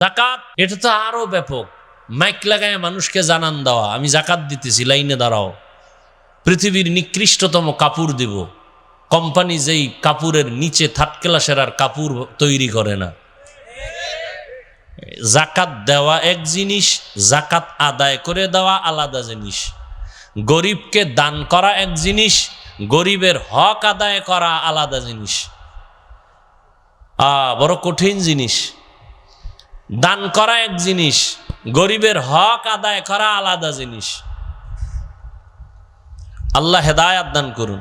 যাকাত এটা তো আরো ব্যাপক। মাইক লাগায় মানুষকে জানান দেওয়া, আমি যাকাত দিতেছি, লাইনে দাঁড়াও। পৃথিবীর নিকৃষ্টতম কাপড় দিব, কোম্পানি যেই কাপড়ের নিচে থার্ড ক্লাসের আর কাপড় তৈরি করে না। যাকাত দেওয়া এক জিনিস, যাকাত আদায় করে দেওয়া আলাদা জিনিস। গরিবকে দান করা এক জিনিস, গরিবের হক আদায় করা আলাদা জিনিস। বড় কঠিন জিনিস। দান করা এক জিনিস, গরিবের হক আদায় করা আলাদা জিনিস। আল্লাহ হেদায়াত দান করুন।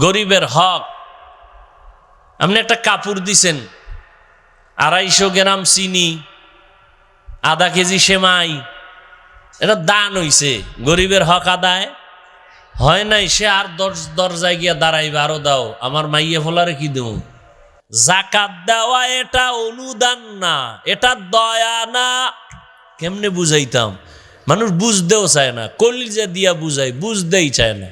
গরিবের হক, আপনি একটা কাপড় দিছেন, 250 গ্রাম চিনি, আধা কেজি সেমাই, এটা দান হইছে, গরিবের হক আদায় হয় নাই। সে আর দরজায় গিয়া দাঁড়াইবে, আরো দাও, আমার মাইয়া ফোলারে কি দেব। যাকাত দেওয়া এটা অনুদান না, এটা দয়া না। কেমনে বুঝাইতাম, মানুষ বুঝতেও চায় না, কলিজা দিয়া বুঝাই, বুঝতেই চায় না।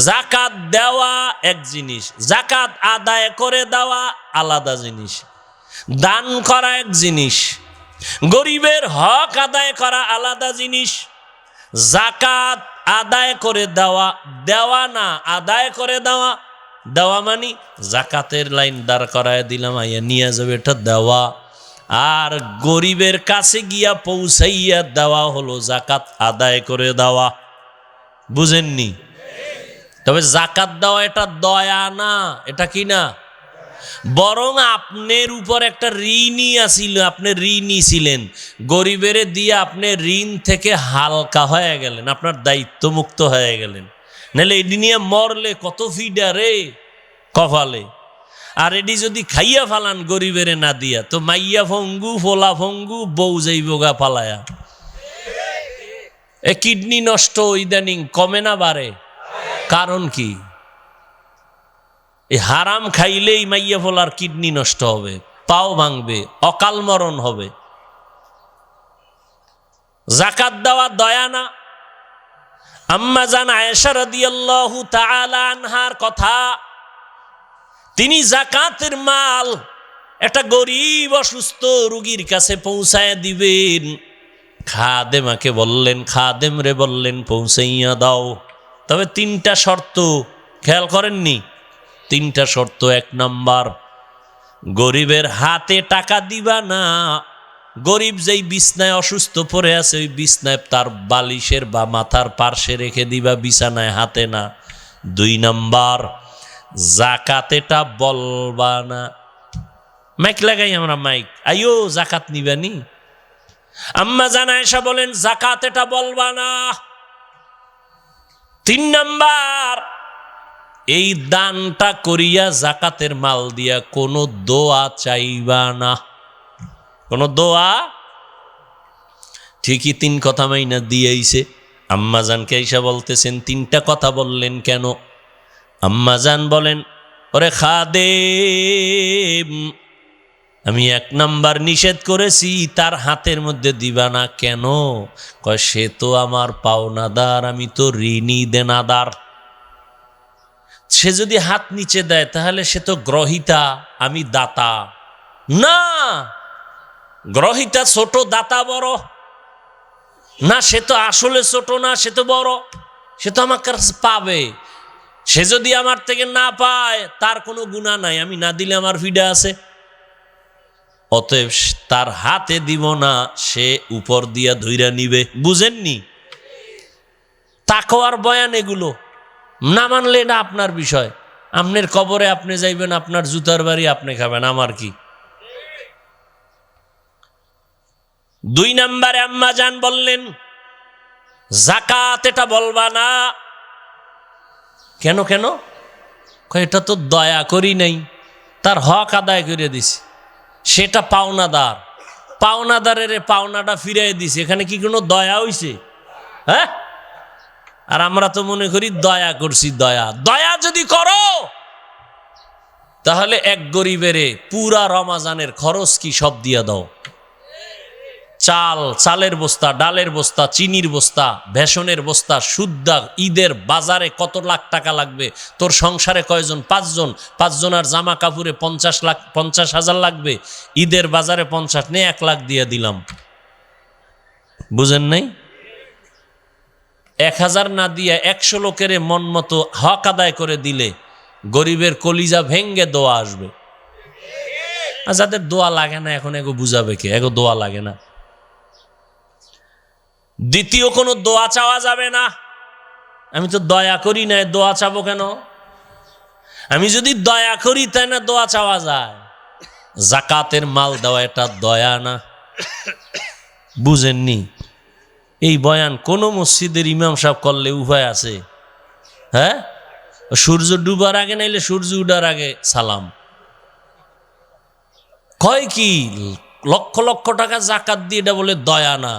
যাকাত দেওয়া এক জিনিস, যাকাত আদায় করে দেওয়া আলাদা জিনিস। দান করা এক জিনিস, গরিবের হক আদায় করা আলাদা জিনিস। যাকাত আদায় করে দেওয়া, দেওয়া না আদায় করে দেওয়া। দেওয়া মানে যাকাতের লাইন দাঁড় করায় দিলাম, আইয়া নিয়ে যাবে, এটা দেওয়া। আর গরিবের কাছে গিয়া পৌঁছাইয়া দেওয়া হলো যাকাত আদায় করে দেওয়া। বুঝেননি? তবে যাকাত দেওয়া এটা দয়া না, এটা কি না, বরং আপনার উপর একটা ঋণই আসিল, আপনি ঋণই ছিলেন, গরিবের দিয়ে আপনি ঋণ থেকে হালকা হয়ে গেলেন, আপনার দায়িত্ব মুক্ত হয়ে গেলেন। নাহলে এটি নিয়ে মরলে কত ফিডা রে কপালে। আর এটি যদি খাইয়া ফালান গরিবের না দিয়া, তো মাইয়া ফঙ্গু, ফোলা ফঙ্গু, বউ যাইবগা ফালায়া। এ কিডনি নষ্ট ইদানিং কমে না বাড়ে? কারণ কি? এই হারাম খাইলেই মাইয়া ফোলার কিডনি নষ্ট হবে, পাও ভাঙবে, অকাল মরণ হবে। যাকাত দেওয়া দয়া না। আম্মা জান আয়েশা রাদিয়াল্লাহু তাআলা আনহার কথা, তিনি যাকাতের মাল একটা গরিব অসুস্থ রোগীর কাছে পৌঁছায় দিবেন। খাদেমাকে বললেন, খাদেম রে বললেন পৌঁছাইয়া দাও। তবে 3টা শর্ত, খেয়াল করেননি? 3টা শর্ত। 1 নাম্বার, গরিবের হাতে টাকা দিবা না। গরিব যেই বিছনায় অসুস্থ পড়ে আছে, ওই বিছনায় তার বালিশের বা মাথার পার্শ্বে রেখে দিবা, বিছানায় হাতে না। 2 নাম্বার, যাকাত এটা বলবা না। মাইক লাগাই আমরা, মাইক, আইও যাকাত নিবানি। আম্মা জান আয়েশা বলেন যাকাত এটা বলবা না। 3 নাম্বার, এই দানটা করিয়া যাকাতের মাল দিয়া কোনো দোয়া চাইবা না, কোনো দোয়া। ঠিকই 3 কথা মাইনা দিয়েছে। আম্মা জানকে আয়েশা বলতেছেন 3টা কথা বললেন কেন? আম্মা জান বলেন, ওরে খাদেম, আমি 1 নাম্বার নিষেধ করেছি তার হাতের মধ্যে দিবা না। কেন? কয় সে তো আমার পাওনাদার, আমি তো ঋণী দেনাদার। সে যদি হাত নিচে দেয় তাহলে সে তো গ্রহিতা, আমি দাতা না। গ্রহিতা ছোট, দাতা বড় না। সে তো আসলে ছোট না, সে তো বড়। সে তো আমার কাছে পাবে। সে যদি আমার থেকে না পায় তার কোনো গুনাহ নাই, আমি না দিলে আমার ফিডা আছে। অতএব তার হাতে দিব না, সে উপর দিয়া ধইরা নিবে। বুঝেননি? তাকওয়ার বয়ান এগুলো। না মানলে না আপনার বিষয়। আপনার কবরে আপনি যাইবেন, আপনার জুতার বাড়ি আপনি খাবেন, আমার কি? 2 নাম্বারে আম্মা জান বললেন যাকাত এটা বলবা না। কেন? কেন? এটা তো দয়া করি নাই, তার হক আদায় করে দিছি। সেটা পাওনাদার, পাওনাদারের পাওনাটা ফিরাই দিছে। এখানে কি কোনো দয়া হইছে? হ্যাঁ? আর আমরা তো মনে করি দয়া করছি। দয়া, দয়া যদি করো তাহলে এক গরিবের পুরা রমাজানের খরচ কি সব দিয়া দাও। চালের বস্তা, ডালের বস্তা, চিনির বস্তা, বেসনের বস্তা, সুদ্দা ঈদের বাজারে কত লাখ টাকা লাগবে, তোর সংসারে কয়জন, 5 জন, 5 জনের জামা কাপড়ে 50,000 লাগবে, ঈদের বাজারে 50 নেই, 1 লাখ দিয়ে দিলাম। বুঝেন নাই? 1000 না দিয়ে 100 লোকের মন মতো হক আদায় করে দিলে গরিবের কলিজা ভেঙ্গে দোয়া আসবে। আর যাদের দোয়া লাগে না এখন এগো বুঝাবে কে? এগো দোয়া লাগে না। দ্বিতীয় কোনো দোয়া চাওয়া যাবে না। আমি তো দয়া করি না, দোয়া চাবো কেন? আমি যদি দয়া করি তাই না দোয়া চাওয়া যায়? জাকাতের মাল দেওয়া এটা দয়া না? বুঝেননি? এই বয়ান কোন মসজিদের ইমাম সাহেব করলে উপায় আছে? হ্যাঁ, সূর্য ডুবার আগে নাইলে সূর্য উঠার আগে সালাম কয় কি? লক্ষ লক্ষ টাকা জাকাত দিয়ে এটা বলে দয়া না?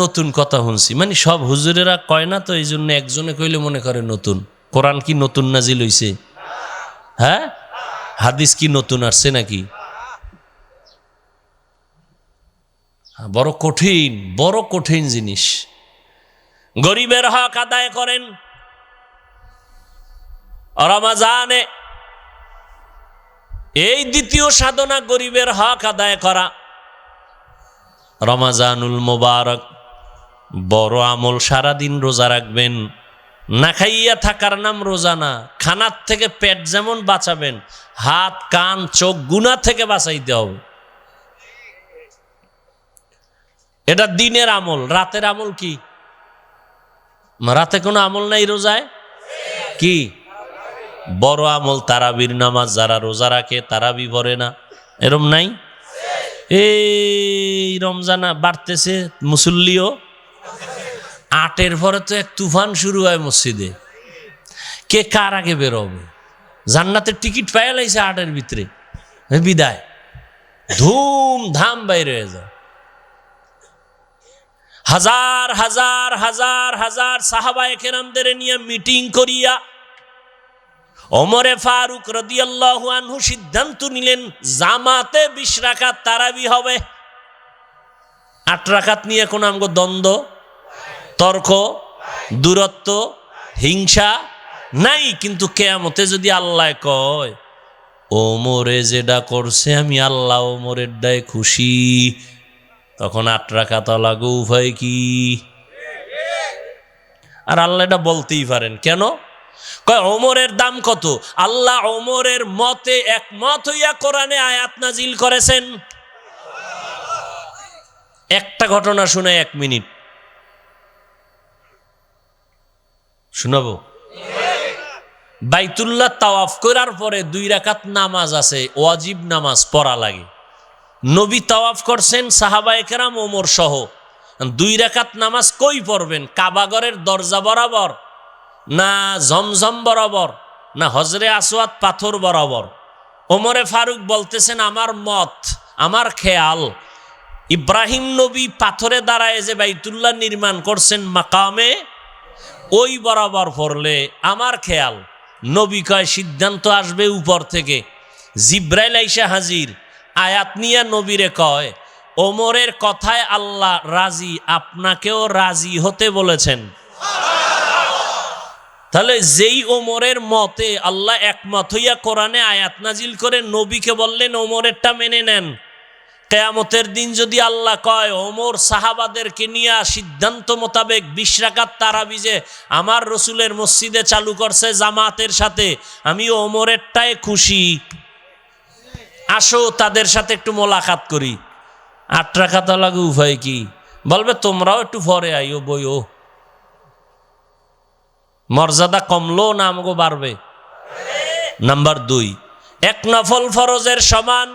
নতুন কথা শুনছি, মানে সব হুজুরেরা কয় না তো, এই জন্য একজনে কইলে মনে করে নতুন। কোরআন কি নতুন নাজিল হইছে? হ্যাঁ, হাদিস কি নতুন আসছে নাকি? বড় কঠিন, বড় কঠিন জিনিস। গরিবের হক আদায় করেন রমজানে। এই দ্বিতীয় সাধনা, গরিবের হক আদায় করা। রমজানুল মোবারক বড় আমল। সারাদিন রোজা রাখবেন, না খাইয়া থাকার নাম রোজা না। খানার থেকে পেট যেমন বাঁচাবেন, হাত কান চোখ গুনাহ থেকে বাঁচাইতে হবে। এটা দিনের আমল। রাতের আমল কি? রাতে কোনো আমল নাই রোজায়? কি বড় আমল? তারাবির নামাজ। যারা রোজা রাখে তারাবি পড়ে না, এরম নাই? এই রমজান বাড়তেছে, মুসল্লিও 8-এর পরে তো এক তুফান শুরু হয় মসজিদে। কে কার আগে বেরোবে? জান্নাতের টিকিট পাইয়া লাইছে 8-এর ভিতরে, বিদায় ধুমধাম বাইরে হয়ে যায়। হাজার হাজার হাজার হাজার সাহাবায়ে কেরামদের নিয়ে মিটিং করিয়া ওমরে ফারুক রাদিয়াল্লাহু আনহু সিদ্ধান্ত নিলেন জামাতে 20 রাকাত তারাবি হবে। 8 রাকাত নিয়ে কোন আমগো দ্বন্দ্ব, তর্ক, দূরত্ব, হিংসা নাই। কিন্তু কিয়ামতে যদি আল্লাহ কয় ওমরে যেটা করছে আমি আল্লাহ ওমরের দায় খুশি, তখন 8 রাকাত লাগো উপায় কি? আর আল্লাহ এটা বলতেই পারেন কেন? কয় ওমরের দাম কত? আল্লাহ ওমরের মতে একমত হইয়া কোরআনে আয়াত নাজিল করেছেন। একটা ঘটনা শুনে 1 মিনিট শুনাবো। বাইতুল্লাহ তাওয়াফ করার পরে 2 রাকাত নামাজ আছে, ওয়াজিব নামাজ পড়া লাগে। নবী তাওয়াফ করছেন, সাহাবায়ে কেরাম ওমর সহ। 2 রাকাত নামাজ কই পড়বেন? কাবাগরের দরজা বরাবর, না জমজম বরাবর, না হজরে আসওয়াদ পাথর বরাবর? ওমরে ফারুক বলতেছেন আমার মত, আমার খেয়াল, ইব্রাহিম নবী পাথরে দাঁড়ায় যে বাইতুল্লাহ নির্মাণ করছেন মাকামে, ওই বরাবর পড়লে আমার খেয়াল। নবী কয় সিদ্ধান্ত আসবে উপর থেকে। জিব্রাইল আইসা হাজির, আয়াত নিয়ে নবীরে কয় ওমরের কথায় আল্লাহ রাজি, আপনাকেও রাজি হতে বলেছেন। তাহলে যেই ওমরের মতে আল্লাহ একমত হইয়া কোরআনে আয়াত নাজিল করে নবীকে বললেন ওমরেরটা মেনে নেন। কিয়ামতের দিন যদি আল্লাহ কয় ওমর সাহাবাদেরকে নিয়ে সিদ্ধান্ত মোতাবেক 20 রাকাত তারাবি যে আমার রসুলের মসজিদে চালু করছে জামাতের সাথে, আমি ওমরেরটাই খুশি, আসো তাদের সাথে একটু মোলাকাত করি। 8 রাকাত লাগে উপায় কি? বলবে তোমরাও একটু পরে আইও, বইও। মর্যাদা কমলো না আমাকে বাড়বে? নাম্বার 2, 1 নফল ফরজের সমান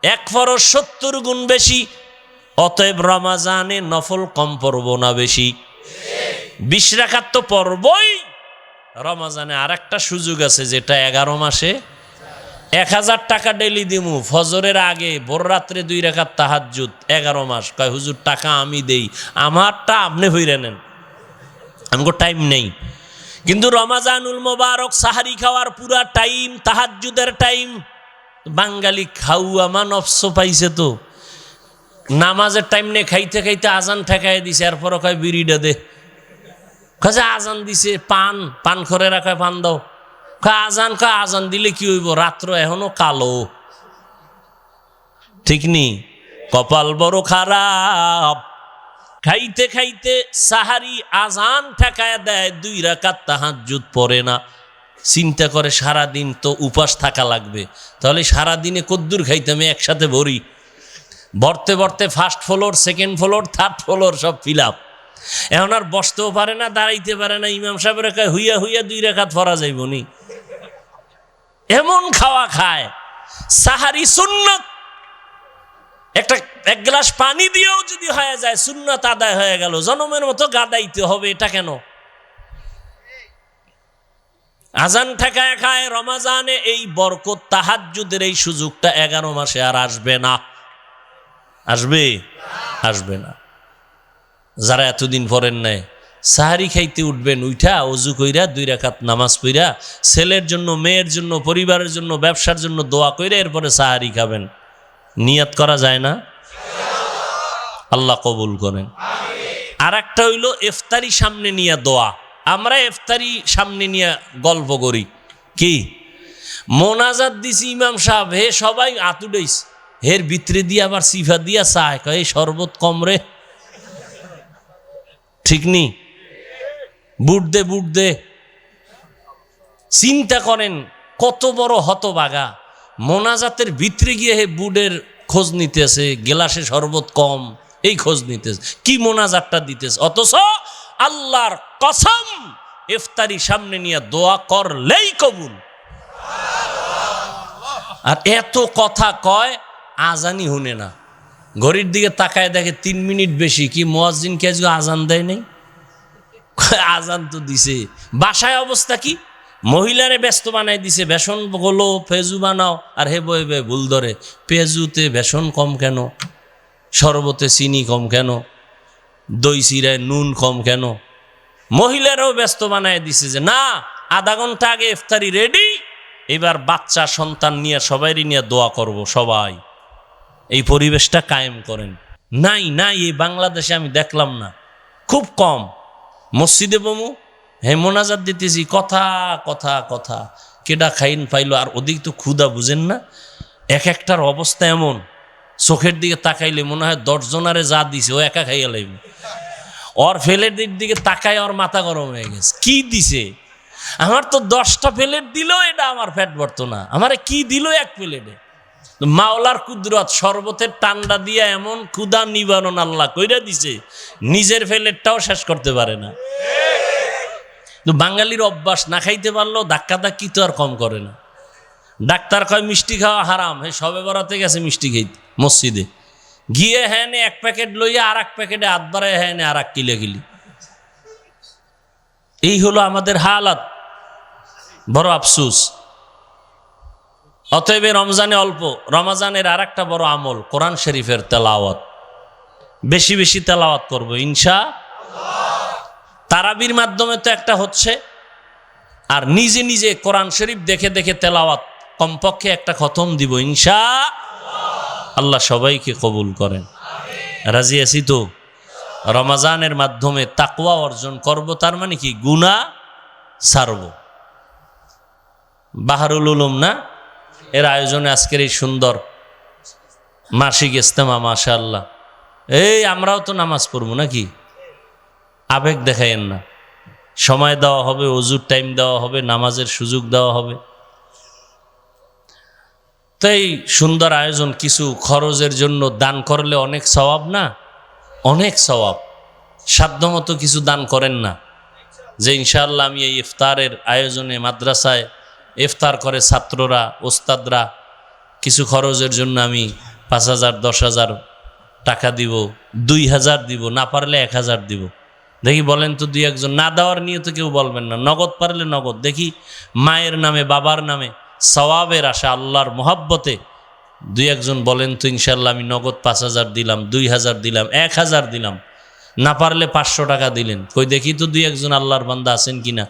1 ফরজ 70 গুণ বেশি। অতএব রমজানে নফল কম পড়ব না বেশি? 20 রাকাত তো পড়বই। রমজানে আর একটা সুযোগ আছে, যেটা 11 মাসে 1000 টাকা ডেলি দিমু ফজরের আগে, ভোর রাত্রে 2 রাকাত তাহাজ্জুদ। 11 মাস কয় হুজুর টাকা আমি দেই, আমারটা আপনি হইরে নেন, আমাকে টাইম নেই। কিন্তু রমাজানুল মোবারক সাহারি খাওয়ার পুরা টাইম তাহাজ্জুদের টাইম। বাঙালি খাওয়া মানবস পাইছে তো, নামাজের টাইম নিয়ে খাইতে খাইতে আজান ঠেকাই দিছে, এরপরও কয় বিড়িটা দে, কাজে আজান দিছে পান করে রাখায় পান দাও, কয় আজান দিলে কি হইব, রাত্র এখনো কালো। ঠিক নি? কপাল বড় খারাপ। খাইতে খাইতে সাহারি আজান ঠেকায় দেয়, 2 রাকাত তাহাজ্জুদ পড়ে না। চিন্তা করে সারাদিন তো উপাস থাকা লাগবে, তাহলে সারাদিনে কদ্দুর খাইতাম, একসাথে ভরি, ভরতে ভরতে first floor, second floor, third floor সব ফিল আপ। এখন আর বসতেও পারে না, দাঁড়াইতে পারে না। ইমাম সাহেবের কয় হুইয়া হুইয়া 2 রাকাত পড়া যাইব নি, এমন খাওয়া খায়। সাহারি সুন্নত, এক গ্লাস পানি দিয়েও যদি হয়ে যায় সুন্নত আদায় হয়ে গেল, জনমের মতো গাদাইতে হবে। এটা কেন? আজান ঠেকায় খায়। রমাজানে এই বরকত তাহাজ্জুদের এই সুযোগটা 11 মাসে আর আসবে না। আসবে না। যারা এতদিন পড়েন নাই, সাহারি খাইতে উঠবেন, উঠা ওযু কইরা 2 রাকাত নামাজ পড়া, ছেলের জন্য, মেয়ের জন্য, পরিবারের জন্য, ব্যবসার জন্য দোয়া কইরা এরপরে সাহারি খাবেন। নিয়ত করা যায় না? আল্লাহ কবুল করেন। আর একটা হইল ইফতারি সামনে নিয়ে দোয়া। আমরা ইফতারি সামনে নিয়ে গল্প করি কি, মোনাজাত দিছি ইমাম সাহেব, হে সবাই আতুডাইস, হের ভিতরে দিয়ে আবার সিফা দিয়া চায়, কয় এই শরবত কম রে। ঠিক নি? বুট দে। চিন্তা করেন কত বড় হতবাগা, মোনাজাতের ভিতরে গিয়ে হে বুডের খোঁজ নিতেছে, গেলাসে শরবত কম, এই খোঁজ নিতেছে, কি মোনাজাতটা দিতেছে। অথচ আল্লাহর কসম, ইফতারি সামনে নিয়ে দোয়া করলেই কবুল। আর এত কথা কয়, আজানই শুনে না, ঘড়ির দিকে তাকায় দেখে 3 মিনিট বেশি, কি মুয়াজ্জিন কে আজকে আজান দেয় নাই? আজান তো দিছে। বাসায় অবস্থা কি, মহিলারে ব্যস্ত বানাই দিছে, বেসন গোলো, পেঁজু বানাও, আর হে বই ভুল ধরে, পেঁজুতে বেসন কম কেন, শরবতে চিনি কম কেন, দই চিরায় নুন কম কেন। মহিলারাও ব্যস্ত বানাই দিছে যে না, আধা ঘন্টা আগে ইফতারি রেডি, এবার বাচ্চা সন্তান নিয়ে সবাইরই নিয়ে দোয়া করব। সবাই এই পরিবেশটা কায়েম করেন। নাই এই বাংলাদেশে আমি দেখলাম না, খুব কম। মসজিদে বমু, হে মোনাজাত দিতেছি, কথা কেডা খাইন পাইলো, আর ওদিক তো ক্ষুধা বুঝেন না। একটার অবস্থা এমন, চোখের দিকে তাকাইলে মনে হয় 10 জনারে যা দিছে ও একা খাইয়া লাইবে। ওর ফেলের দিকে তাকায় ওর মাথা গরম হয়ে গেছে, কি দিছে? আমার তো 10টা প্লেট দিল, এটা আমার পেট ভরতো না, আমারে কি দিল 1 প্লেটে? মাওলার কুদরত, শরবতের টান্ডা দিয়া এমন ক্ষুধা নিবারণ আল্লাহ কইরা দিছে, নিজের প্লেটটাও শেষ করতে পারে না। বাঙালির অভ্যাস, না খাইতে পারলো ধাক্কি তো আর কম করে না। ডাক্তার কয় মিষ্টি খাওয়া হারাম, হে সবে বরাতে গেছে মিষ্টি খাইতে মসজিদে গিয়ে, হ্যাঁ 1 প্যাকেট লইয়া আর 1 প্যাকেটে হাত বাড়ায়, হ্যাঁ আর 1 কিলি। এই হলো আমাদের হালাত, বড় আফসুস। অতএব রমজানে অল্প, রমজানের আর একটা বড় আমল কোরআন শরীফের তেলাওয়াত। বেশি বেশি তেলাওয়াত করবো ইনশাআল্লাহ। তারাবির মাধ্যমে তো একটা হচ্ছে, আর নিজে নিজে কোরআন শরীফ দেখে দেখে তেলাওয়াত কমপক্ষে একটা খতম দিব ইনশাআল্লাহ। আল্লাহ সবাইকে কবুল করেন। রাজি আছি তো? রমজানের মাধ্যমে তাকওয়া অর্জন করব, তার মানে কি গুনাহ ছাড়ব। বাহারুল উলুম না এর আয়োজনে আজকের এই সুন্দর মাসিক ইজতেমা, মাশাআল্লাহ। এই আমরাও তো নামাজ পড়বো নাকি, আবেগ দেখাইয়েন না, সময় দেওয়া হবে, ওযুর টাইম দেওয়া হবে, নামাজের সুযোগ দেওয়া হবে। তো এই সুন্দর আয়োজন, কিছু খরচের জন্য দান করলে অনেক সওয়াব না, অনেক সওয়াব। সাধ্যমতো কিছু দান করেন না, যে ইনশাআল্লাহ আমি এই ইফতারের আয়োজনে মাদ্রাসায় ইফতার করে ছাত্ররা, ওস্তাদরা, কিছু খরচের জন্য আমি 5,000 10,000 টাকা দিব, 2,000 দিব, না পারলে 1,000 দিব। দেখি বলেন তো 2-1 জন। না দেওয়ার নিয়ে তো কেউ বলবেন না, নগদ পারলে নগদ। দেখি মায়ের নামে, বাবার নামে সওয়াবের আশা, আল্লাহর মোহাব্বতে 2-1 জন বলেন তো ইনশাআল্লাহ আমি নগদ 5,000 দিলাম, 2,000 দিলাম, 1,000 দিলাম। না পারলে 500 টাকা দিলেন। কই দেখি তো 2-1 জন আল্লাহর বান্দা আছেন কিনা।